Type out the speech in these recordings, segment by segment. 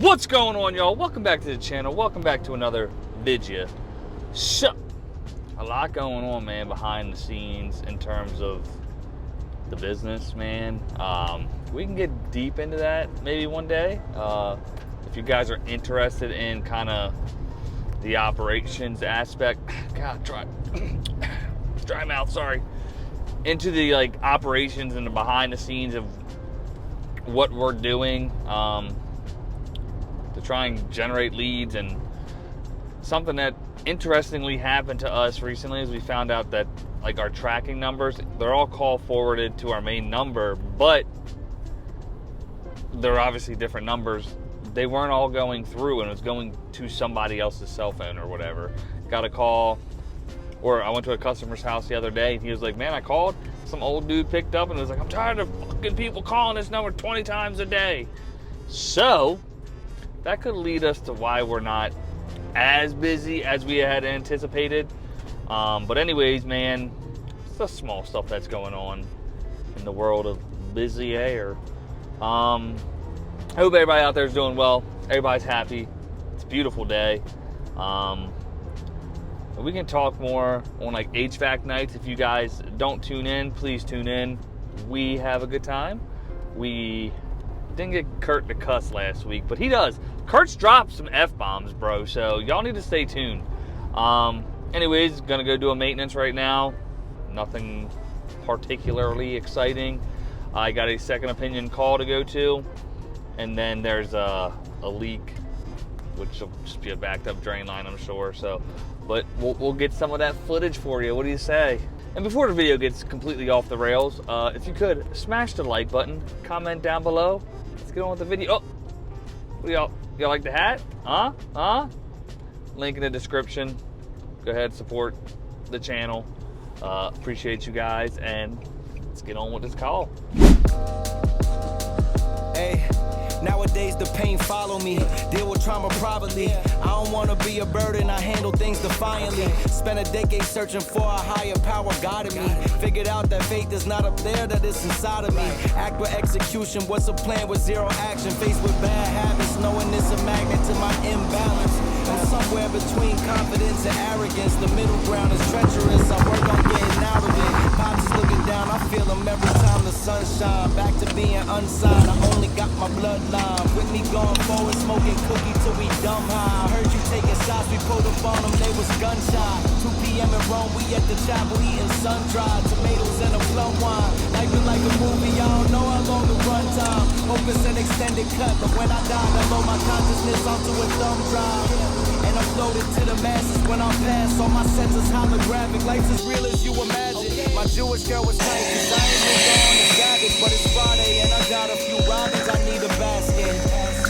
What's going on, y'all? Welcome back to the channel. Welcome back to another video. So, a lot going on, man, behind the scenes in terms of the business, man. We can get deep into that maybe one day. If you guys are interested in kind of the operations aspect, God, dry mouth, sorry. Into the like operations and the behind the scenes of what we're doing to try and generate leads. And something that interestingly happened to us recently is we found out that like our tracking numbers, they're all call forwarded to our main number, but they're obviously different numbers. They weren't all going through, and it was going to somebody else's cell phone or whatever. Got a call, or I went to a customer's house the other day and he was like, man, I called, some old dude picked up and was like, I'm tired of fucking people calling this number 20 times a day. So that could lead us to why we're not as busy as we had anticipated. But anyways, man, it's the small stuff that's going on in the world of busy air. I hope everybody out there is doing well. Everybody's happy. It's a beautiful day. We can talk more on like HVAC nights. If you guys don't tune in, please tune in. We have a good time. We didn't get Kurt to cuss last week, but he does. Kurt's dropped some F-bombs, bro, so y'all need to stay tuned. Anyways, gonna go do a maintenance right now. Nothing particularly exciting. I got a second opinion call to go to, and then there's a leak, which will just be a backed up drain line, I'm sure. So, but we'll get some of that footage for you. What do you say? And before the video gets completely off the rails, if you could smash the like button, comment down below. Let's get on with the video. Oh, what do y'all like the hat? Huh? Link in the description. Go ahead, support the channel. Appreciate you guys, and let's get on with this call. Hey, nowadays the pain follow me. Deal with trauma privately. I don't wanna be a burden, I handle things defiantly. Spent a decade searching for a higher power guiding me. Figured out that faith is not up there, that it's inside of me. Act with execution, what's a plan with zero action? Faced with bad habits, knowing it's a magnet to my imbalance. I'm somewhere between confidence and arrogance. The middle ground is treacherous, I work on getting out of it. Pops is looking down, I feel him every time the sun shine. Back to being unsigned, I only got my bloodline. With me going forward, smoking cookie till we dumb high. I heard you taking shots, we pulled up on them, they was gunshot. 2 p.m. in Rome, we at the chapel eating sun-dried tomatoes and a plum wine. Life is like a movie, I don't know how long the run time. Hope it's an extended cut, but when I die, I load my consciousness onto a thumb drive. And upload it to the masses when I'm past. All my senses holographic, life's as real as you imagine. My Jewish girl was tight, cause I ain't moved on to Gabbage. But it's Friday and I got a few robins I need a basket.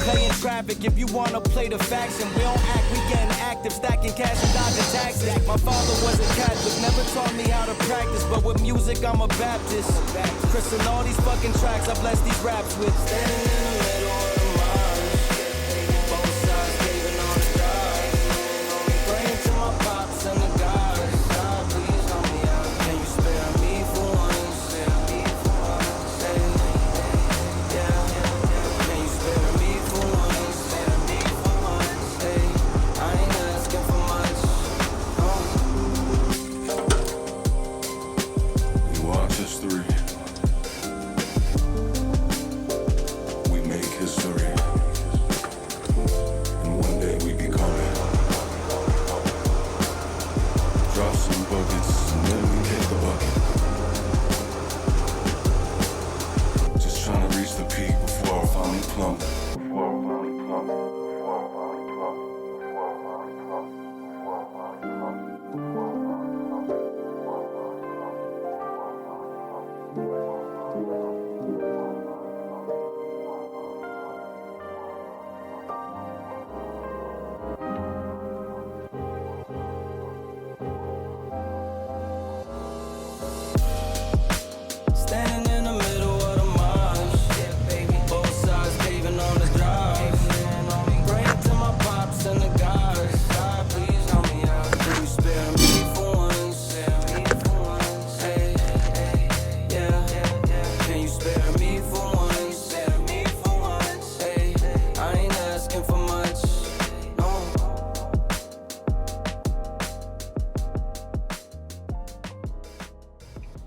Playing traffic, if you wanna play the faction. We don't act, we getting active, stacking cash and dodging taxes. My father was a Catholic, never taught me how to practice. But with music, I'm a Baptist. Chris and all these fucking tracks, I bless these raps with. Standing in the middle of the mile, both sides giving on the die. Praying to my pops and the God, God, please help me out. Can you spare me for once? Spare me for once. Yeah. Can you spare me for once? Spare me for once. Hey, I ain't asking for much. You watch us three. We made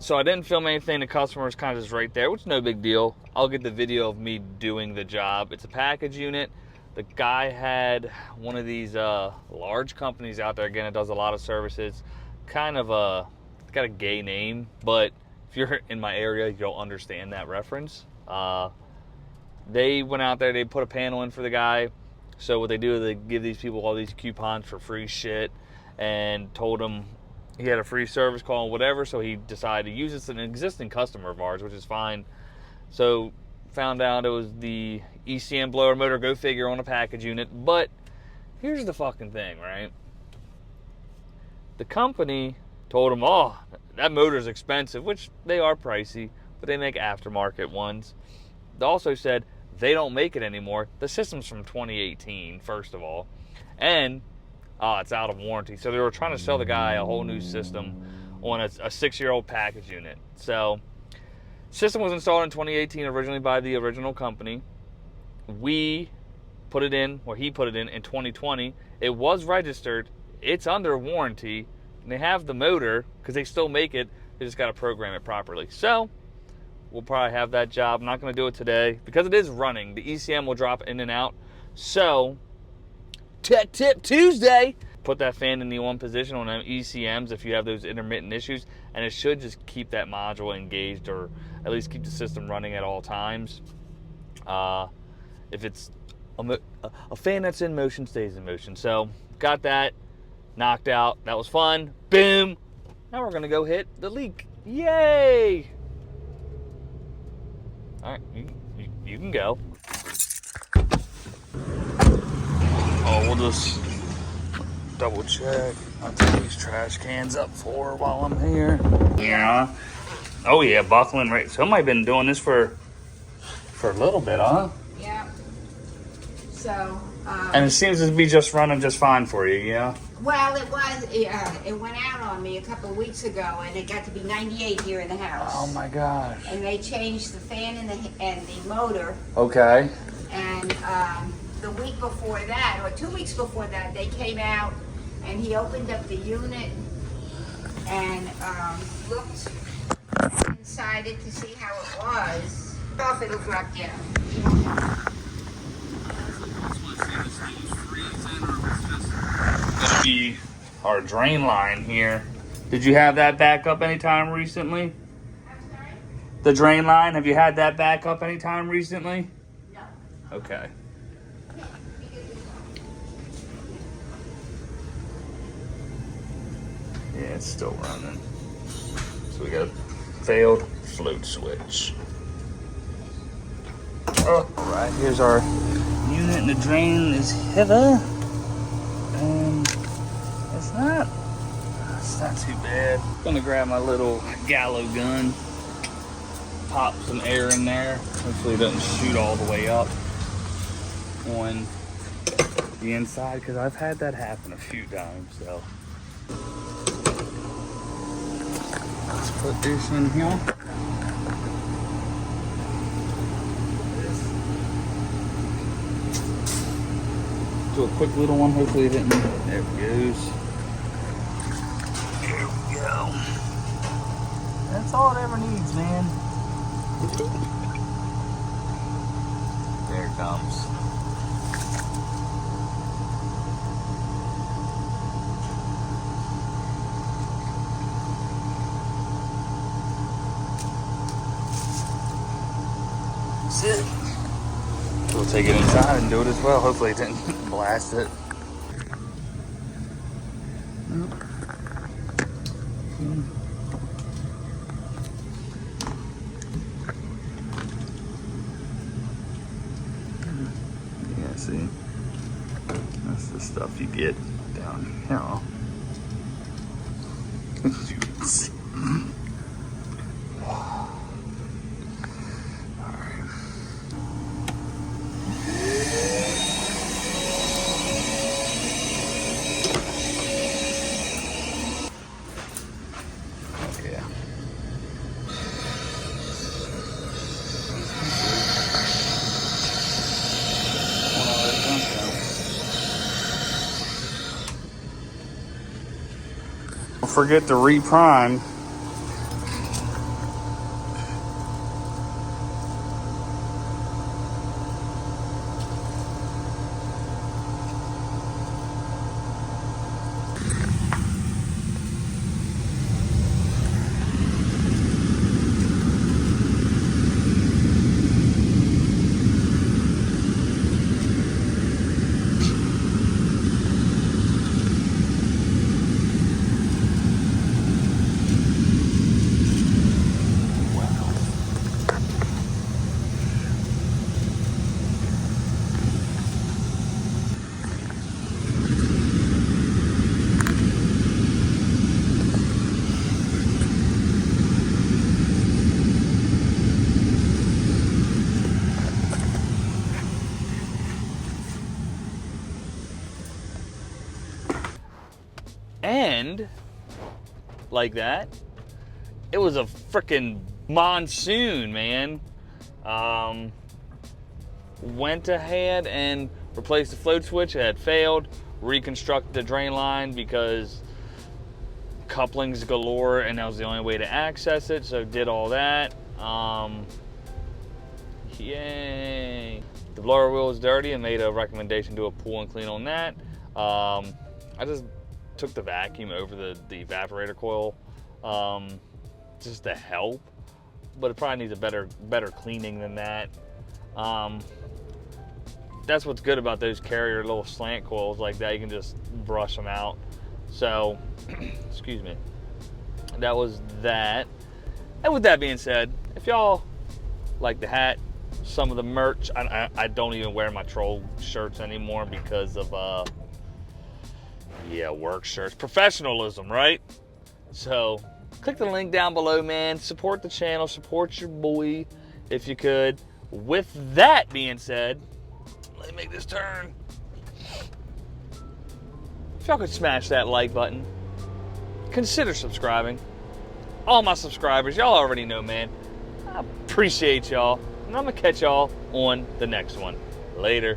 So I didn't film anything. The customer's kind of just right there, which is no big deal. I'll get the video of me doing the job. It's a package unit. The guy had one of these large companies out there. Again, it does a lot of services. Kind of it's got a gay name, but if you're in my area, you'll understand that reference. They went out there, they put a panel in for the guy. So what they do is they give these people all these coupons for free shit, and told him he had a free service call and whatever, so he decided to use it. It's an existing customer of ours, which is fine. So found out it was the ECM blower motor, go figure, on a package unit. But here's the fucking thing, right? The company told him, oh, that motor's expensive, which they are pricey, but they make aftermarket ones. They also said they don't make it anymore. The system's from 2018, first of all. And it's out of warranty. So they were trying to sell the guy a whole new system on a 6-year-old package unit. So system was installed in 2018 originally by the original company. We put it in, or he put it in 2020. It was registered. It's under warranty. And they have the motor, because they still make it. They just got to program it properly. So we'll probably have that job. I'm not going to do it today because it is running. The ECM will drop in and out. So Tech Tip Tuesday. Put that fan in the on position on them ECMs if you have those intermittent issues, and it should just keep that module engaged, or at least keep the system running at all times. If it's a fan that's in motion, stays in motion. So got that knocked out. That was fun. Boom. Now we're gonna go hit the leak. Yay! All right, you can go. Oh, we'll just double check. I'll take these trash cans up for while I'm here. Yeah. Oh yeah, buckling right. Somebody been doing this for a little bit, huh? Yeah. So. And it seems to be just running just fine for you, yeah? Well, it was. It went out on me a couple of weeks ago, and it got to be 98 here in the house. Oh my gosh. And they changed the fan and the motor. Okay. And the week before that, or 2 weeks before that, they came out and he opened up the unit and looked inside it to see how it was. Off, it'll drop down. Gonna be our drain line here. Did you have that back up anytime recently? I'm sorry? The drain line, have you had that back up anytime recently? No. Okay. Yeah, it's still running. So we got a failed float switch. Oh, all right, here's our unit, and the drain is hither. And it's not too bad. Gonna grab my little gallo gun, pop some air in there. Hopefully it doesn't shoot all the way up on the inside, because I've had that happen a few times. So let's put this in here. Do a quick little one. Hopefully it didn't. There it goes. There we go. That's all it ever needs, man. There it comes. That's it. We'll take it inside and do it as well. Hopefully it didn't blast it. Yeah, see, that's the stuff you get down here. As you can see. Don't forget to reprime And like that, it was a freaking monsoon, man. Went ahead and replaced the float switch. It had failed. Reconstructed the drain line because couplings galore, and that was the only way to access it. So did all that. Yay! The blower wheel was dirty and made a recommendation to do a pull and clean on that. I just took the vacuum over the evaporator coil just to help, but it probably needs a better cleaning than that. That's what's good about those carrier little slant coils like that. You can just brush them out. So, excuse me. That was that. And with that being said, if y'all like the hat, some of the merch, I don't even wear my troll shirts anymore because of, work shirts. Professionalism, right? So, click the link down below, man. Support the channel. Support your boy if you could. With that being said, let me make this turn. If y'all could smash that like button, consider subscribing. All my subscribers, y'all already know, man. I appreciate y'all, and I'm gonna catch y'all on the next one. Later.